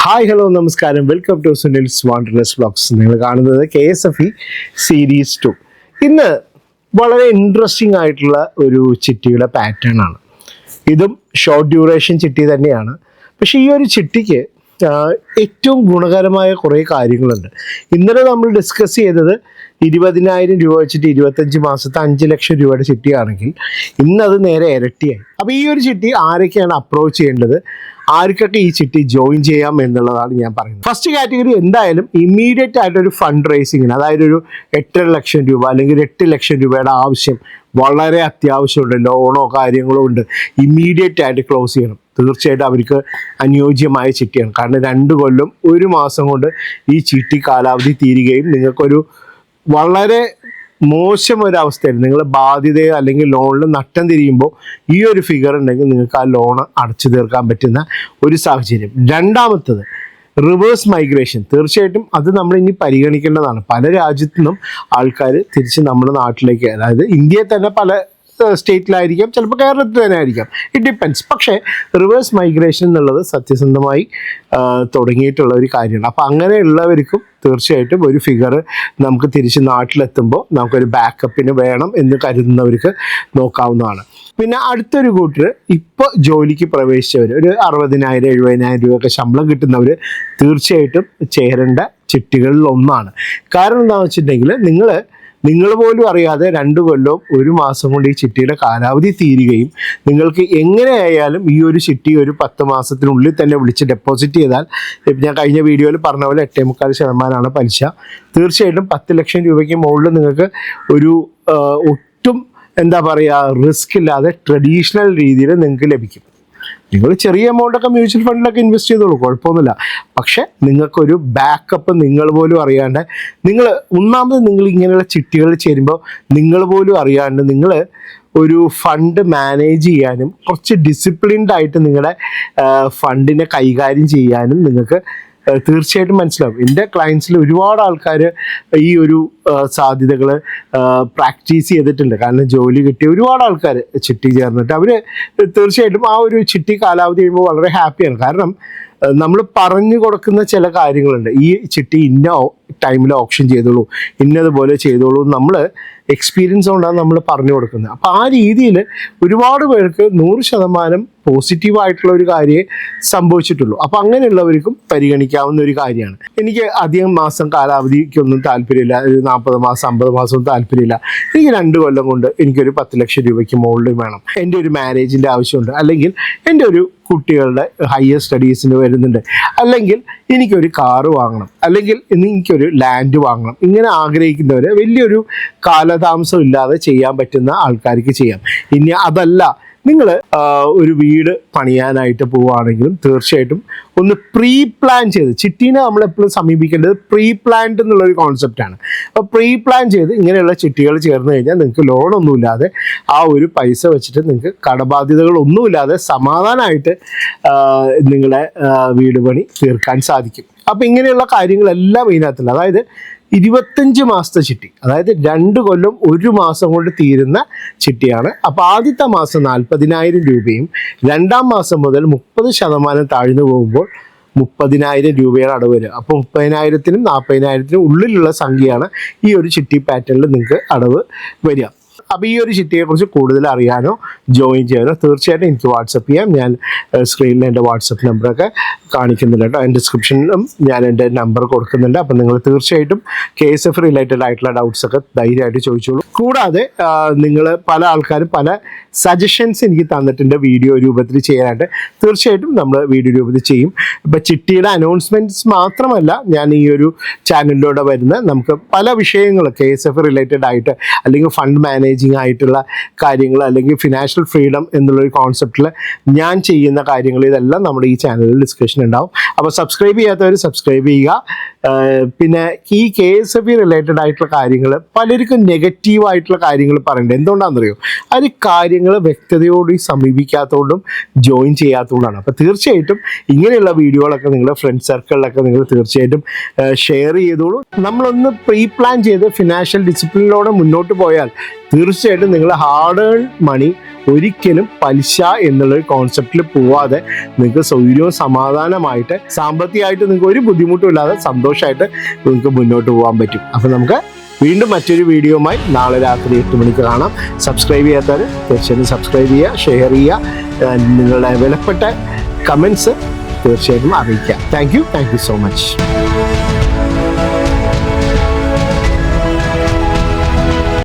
Hi hello നമസ്കാരം, welcome to Sunil's വാണ്ടർലെസ് vlogs. നിങ്ങൾ കാണുന്നത് KSFE സീരീസ് 2. ഇന്ന് വളരെ ഇൻട്രസ്റ്റിംഗ് ആയിട്ടുള്ള ഒരു ചിട്ടിയുടെ പാറ്റേൺ ആണ്. ഇതും ഷോർട്ട് ഡ്യൂറേഷൻ ചിട്ടി തന്നെയാണ്. പക്ഷേ ഈ ഒരു ചിട്ടിക്ക് ഏറ്റവും ഗുണകരമായ കുറേ കാര്യങ്ങളുണ്ട്. ഇന്നലെ നമ്മൾ ഡിസ്കസ് ചെയ്തത് 20,000 രൂപ വെച്ചിട്ട് 25 മാസത്തെ 5 ലക്ഷം രൂപയുടെ ചിട്ടിയാണെങ്കിൽ ഇന്നത് നേരെ ഇരട്ടിയായി. അപ്പോൾ ഈ ഒരു ചിട്ടി ആരൊക്കെയാണ് അപ്രോച്ച് ചെയ്യേണ്ടത്, ആർക്കൊക്കെ ഈ ചിട്ടി ജോയിൻ ചെയ്യാം എന്നുള്ളതാണ് ഞാൻ പറയുന്നത്. ഫസ്റ്റ് കാറ്റഗറി എന്തായാലും ഇമ്മീഡിയറ്റ് ആയിട്ടൊരു ഫണ്ട് റേസിങ്ങിന്, അതായത് ഒരു 8 ലക്ഷം രൂപ അല്ലെങ്കിൽ 8 ലക്ഷം രൂപയുടെ ആവശ്യം വളരെ അത്യാവശ്യമുണ്ട്, ലോണോ കാര്യങ്ങളോ ഉണ്ട്, ഇമ്മീഡിയറ്റ് ആയിട്ട് ക്ലോസ് ചെയ്യണം. തീർച്ചയായിട്ടും അവർക്ക് അനുയോജ്യമായ ചിട്ടിയാണ്. കാരണം 2 കൊല്ലം 1 മാസം കൊണ്ട് ഈ ചിട്ടി കാലാവധി തീരുകയും നിങ്ങൾക്കൊരു വളരെ മോശം ഒരവസ്ഥയിൽ നിങ്ങൾ ബാധ്യതയോ അല്ലെങ്കിൽ ലോണിൽ നഷ്ടം തിരിയുമ്പോൾ ഈ ഒരു ഫിഗർ ഉണ്ടെങ്കിൽ നിങ്ങൾക്ക് ആ ലോൺ അടച്ചു തീർക്കാൻ പറ്റുന്ന ഒരു സാഹചര്യം. രണ്ടാമത്തത് റിവേഴ്സ് മൈഗ്രേഷൻ. തീർച്ചയായിട്ടും അത് നമ്മൾ ഇനി പരിഗണിക്കേണ്ടതാണ്. പല രാജ്യത്തു നിന്നും ആൾക്കാർ തിരിച്ച് നമ്മുടെ നാട്ടിലേക്ക്, അതായത് ഇന്ത്യയിൽ തന്നെ പല സ്റ്റേറ്റിലായിരിക്കാം, ചിലപ്പോൾ കേരളത്തിൽ തന്നെ ആയിരിക്കാം, ഇറ്റ് ഡിപ്പെൻസ്. പക്ഷേ റിവേഴ്സ് മൈഗ്രേഷൻ എന്നുള്ളത് സത്യസന്ധമായി തുടങ്ങിയിട്ടുള്ള ഒരു കാര്യമാണ്. അപ്പോൾ അങ്ങനെയുള്ളവർക്കും തീർച്ചയായിട്ടും ഒരു ഫിഗർ നമുക്ക് തിരിച്ച് നാട്ടിലെത്തുമ്പോൾ നമുക്കൊരു ബാക്കപ്പിന് വേണം എന്ന് കരുതുന്നവർക്ക് നോക്കാവുന്നതാണ്. പിന്നെ അടുത്തൊരു കൂട്ടർ ഇപ്പോൾ ജോലിക്ക് പ്രവേശിച്ചവർ, ഒരു 60,000 70,000 രൂപയൊക്കെ ശമ്പളം കിട്ടുന്നവർ തീർച്ചയായിട്ടും ചേരേണ്ട ചിട്ടികളിൽ ഒന്നാണ്. കാരണം എന്താണെന്ന് വെച്ചിട്ടുണ്ടെങ്കിൽ നിങ്ങൾ പോലും അറിയാതെ 2 കൊല്ലവും 1 മാസം കൊണ്ട് ഈ ചിട്ടിയുടെ കാലാവധി തീരുകയും നിങ്ങൾക്ക് എങ്ങനെയായാലും ഈ ഒരു ചിട്ടി ഒരു 10 മാസത്തിനുള്ളിൽ തന്നെ വിളിച്ച് ഡെപ്പോസിറ്റ് ചെയ്താൽ, ഞാൻ കഴിഞ്ഞ വീഡിയോയിൽ പറഞ്ഞ പോലെ 8.25% പലിശ. തീർച്ചയായിട്ടും 10 ലക്ഷം രൂപയ്ക്ക് മുകളിൽ നിങ്ങൾക്ക് ഒരു ഒട്ടും എന്താ പറയുക റിസ്ക് ഇല്ലാതെ ട്രഡീഷണൽ രീതിയിൽ നിങ്ങൾക്ക് ലഭിക്കും. നിങ്ങൾ ചെറിയ എമൗണ്ടൊക്കെ മ്യൂച്വൽ ഫണ്ടിലൊക്കെ ഇൻവെസ്റ്റ് ചെയ്തോളൂ, കുഴപ്പമൊന്നുമില്ല. പക്ഷെ നിങ്ങൾക്കൊരു ബാക്കപ്പ് നിങ്ങൾ പോലും അറിയാണ്ട്, നിങ്ങൾ ഇങ്ങനെയുള്ള ചിട്ടികൾ ചേരുമ്പോൾ നിങ്ങൾ പോലും അറിയാണ്ട് നിങ്ങൾ ഒരു ഫണ്ട് മാനേജ് ചെയ്യാനും കുറച്ച് ഡിസിപ്ലിൻഡ് ആയിട്ട് നിങ്ങളുടെ ഫണ്ടിനെ കൈകാര്യം ചെയ്യാനും നിങ്ങൾക്ക് തീർച്ചയായിട്ടും മനസ്സിലാവും. എൻ്റെ ക്ലയൻസിൽ ഒരുപാട് ആൾക്കാർ ഈ ഒരു സാധ്യതകൾ പ്രാക്ടീസ് ചെയ്തിട്ടുണ്ട്. കാരണം ജോലി കിട്ടിയ ഒരുപാട് ആൾക്കാർ ചിട്ടി ചേർന്നിട്ട് അവർ തീർച്ചയായിട്ടും ആ ഒരു ചിട്ടി കാലാവധി കഴിയുമ്പോൾ വളരെ ഹാപ്പിയാണ്. കാരണം നമ്മൾ പറഞ്ഞു കൊടുക്കുന്ന ചില കാര്യങ്ങളുണ്ട്. ഈ ചിട്ടി ഇന്ന ടൈമിൽ ഓപ്ഷൻ ചെയ്തോളൂ, ഇന്നതുപോലെ ചെയ്തോളൂ, നമ്മൾ എക്സ്പീരിയൻസ് കൊണ്ടാണ് നമ്മൾ പറഞ്ഞു കൊടുക്കുന്നത്. അപ്പോൾ ആ രീതിയിൽ ഒരുപാട് പേർക്ക് 100% പോസിറ്റീവായിട്ടുള്ള ഒരു കാര്യമേ സംഭവിച്ചിട്ടുള്ളൂ. അപ്പോൾ അങ്ങനെയുള്ളവർക്കും പരിഗണിക്കാവുന്ന ഒരു കാര്യമാണ്. എനിക്ക് അധികം മാസം കാലാവധിക്കൊന്നും താല്പര്യമില്ല, ഒരു 40 മാസം 50 മാസമൊന്നും താല്പര്യമില്ല. എനിക്ക് 2 കൊല്ലം കൊണ്ട് എനിക്കൊരു 10 ലക്ഷം രൂപയ്ക്ക് മുകളിൽ വേണം, എൻ്റെ ഒരു മാരേജിൻ്റെ ആവശ്യമുണ്ട്, അല്ലെങ്കിൽ എൻ്റെ ഒരു കുട്ടികളുടെ ഹയർ സ്റ്റഡീസിന് വരുന്നുണ്ട്, അല്ലെങ്കിൽ എനിക്കൊരു കാറ് വാങ്ങണം, അല്ലെങ്കിൽ എനിക്കൊരു ലാൻഡ് വാങ്ങണം. ഇങ്ങനെ ആഗ്രഹിക്കുന്നവർ വലിയൊരു കാലതാമസം ഇല്ലാതെ ചെയ്യാൻ പറ്റുന്ന ആൾക്കാർക്ക് ചെയ്യാം. ഇനി അതല്ല, നിങ്ങൾ ഒരു വീട് പണിയാനായിട്ട് പോവുകയാണെങ്കിലും തീർച്ചയായിട്ടും ഒന്ന് പ്രീ പ്ലാൻ ചെയ്ത്, ചിട്ടീനെ നമ്മളെപ്പോഴും സമീപിക്കേണ്ടത് പ്രീ പ്ലാൻഡ് എന്നുള്ളൊരു കോൺസെപ്റ്റാണ്. അപ്പോൾ പ്രീ പ്ലാൻ ചെയ്ത് ഇങ്ങനെയുള്ള ചിട്ടികൾ ചേർന്ന് കഴിഞ്ഞാൽ നിങ്ങൾക്ക് ലോണൊന്നുമില്ലാതെ ആ ഒരു പൈസ വെച്ചിട്ട് നിങ്ങൾക്ക് കടബാധ്യതകളൊന്നുമില്ലാതെ സമാധാനമായിട്ട് നിങ്ങളെ വീട് പണി തീർക്കാൻ സാധിക്കും. അപ്പോൾ ഇങ്ങനെയുള്ള കാര്യങ്ങളെല്ലാം ഇതിനകത്തുണ്ട്. അതായത് 25 മാസത്തെ ചിട്ടി, അതായത് 2 കൊല്ലം 1 മാസം കൊണ്ട് തീരുന്ന ചിട്ടിയാണ്. അപ്പോൾ ആദ്യത്തെ മാസം 40,000 രൂപയും 2ാം മാസം മുതൽ 30% താഴ്ന്നു പോകുമ്പോൾ 30,000 രൂപയാണ് അടവ് വരിക. അപ്പോൾ 30,000-നും 40,000-നും ഉള്ളിലുള്ള സംഖ്യയാണ് ഈ ഒരു ചിട്ടി പാറ്റേണിൽ നിങ്ങൾക്ക് അടവ് വരിക. അപ്പോൾ ഈ ഒരു ചിട്ടിയെക്കുറിച്ച് കൂടുതൽ അറിയാനോ ജോയിൻ ചെയ്യാനോ തീർച്ചയായിട്ടും എനിക്ക് വാട്സപ്പ് ചെയ്യാം. ഞാൻ സ്ക്രീനിൽ എൻ്റെ വാട്സപ്പ് നമ്പറൊക്കെ കാണിക്കുന്നുണ്ട് കേട്ടോ. ഡിസ്ക്രിപ്ഷനിലും ഞാൻ എൻ്റെ നമ്പർ കൊടുക്കുന്നുണ്ട്. അപ്പോൾ നിങ്ങൾ തീർച്ചയായിട്ടും KSF റിലേറ്റഡ് ആയിട്ടുള്ള ഡൗട്ട്സൊക്കെ ധൈര്യമായിട്ട് ചോദിച്ചോളൂ. കൂടാതെ നിങ്ങൾ പല ആൾക്കാരും പല സജഷൻസ് എനിക്ക് തന്നിട്ടുണ്ട് വീഡിയോ രൂപത്തിൽ ചെയ്യാനായിട്ട്. തീർച്ചയായിട്ടും നമ്മൾ വീഡിയോ രൂപത്തിൽ ചെയ്യും. ഇപ്പോൾ ചിട്ടിയുടെ അനൗൺസ്മെൻറ്റ്സ് മാത്രമല്ല, ഞാൻ ഈ ഒരു ചാനലിലൂടെ വരുന്ന നമുക്ക് പല വിഷയങ്ങൾ KSF റിലേറ്റഡ് ആയിട്ട്, അല്ലെങ്കിൽ ഫണ്ട് മാനേജിങ് ആയിട്ടുള്ള കാര്യങ്ങൾ, അല്ലെങ്കിൽ ഫിനാൻഷ്യൽ ഫ്രീഡം എന്നുള്ളൊരു കോൺസെപ്റ്റിൽ ഞാൻ ചെയ്യുന്ന കാര്യങ്ങൾ, ഇതെല്ലാം നമ്മുടെ ഈ ചാനലിൽ ഡിസ്കഷൻ ഉണ്ടാവും. അപ്പോൾ സബ്സ്ക്രൈബ് ചെയ്യാത്തവർ സബ്സ്ക്രൈബ് ചെയ്യുക. പിന്നെ ഈ KSF റിലേറ്റഡ് ആയിട്ടുള്ള കാര്യങ്ങൾ പലർക്കും നെഗറ്റീവായിട്ടുള്ള കാര്യങ്ങൾ പറയേണ്ടത് എന്തുകൊണ്ടാണെന്നറിയോ? അത് കാര്യങ്ങൾ വ്യക്തതയോടെ സമീപിക്കാത്തതുകൊണ്ടും ജോയിൻ ചെയ്യാത്തതുകൊണ്ടാണ്. അപ്പോൾ തീർച്ചയായിട്ടും ഇങ്ങനെയുള്ള വീഡിയോകളൊക്കെ നിങ്ങളുടെ ഫ്രണ്ട് സർക്കിളിലൊക്കെ നിങ്ങൾ തീർച്ചയായിട്ടും ഷെയർ ചെയ്തോളൂ. നമ്മളൊന്ന് പ്രീ പ്ലാൻ ചെയ്ത് ഫിനാൻഷ്യൽ ഡിസിപ്ലിനോടെ മുന്നോട്ട് പോയാൽ തീർച്ചയായിട്ടും നിങ്ങൾ ഹാർഡ് ഏൺ മണി ഒരിക്കലും പലിശ എന്നുള്ളൊരു കോൺസെപ്റ്റിൽ പോവാതെ നിങ്ങൾക്ക് സൗകര്യവും സമാധാനമായിട്ട് സാമ്പത്തികമായിട്ട് നിങ്ങൾക്ക് ഒരു ബുദ്ധിമുട്ടും ഇല്ലാതെ സന്തോഷമായിട്ട് നിങ്ങൾക്ക് മുന്നോട്ട് പോകാൻ പറ്റും. അപ്പം നമുക്ക് വീണ്ടും മറ്റൊരു വീഡിയോയുമായി നാളെ രാത്രി 8 മണിക്ക് കാണാം. സബ്സ്ക്രൈബ് ചെയ്യാത്തവർ തീർച്ചയായിട്ടും സബ്സ്ക്രൈബ് ചെയ്യുക, ഷെയർ ചെയ്യുക, നിങ്ങളുടെ വിലപ്പെട്ട കമൻസ് തീർച്ചയായിട്ടും അറിയിക്കുക. Thank you so much.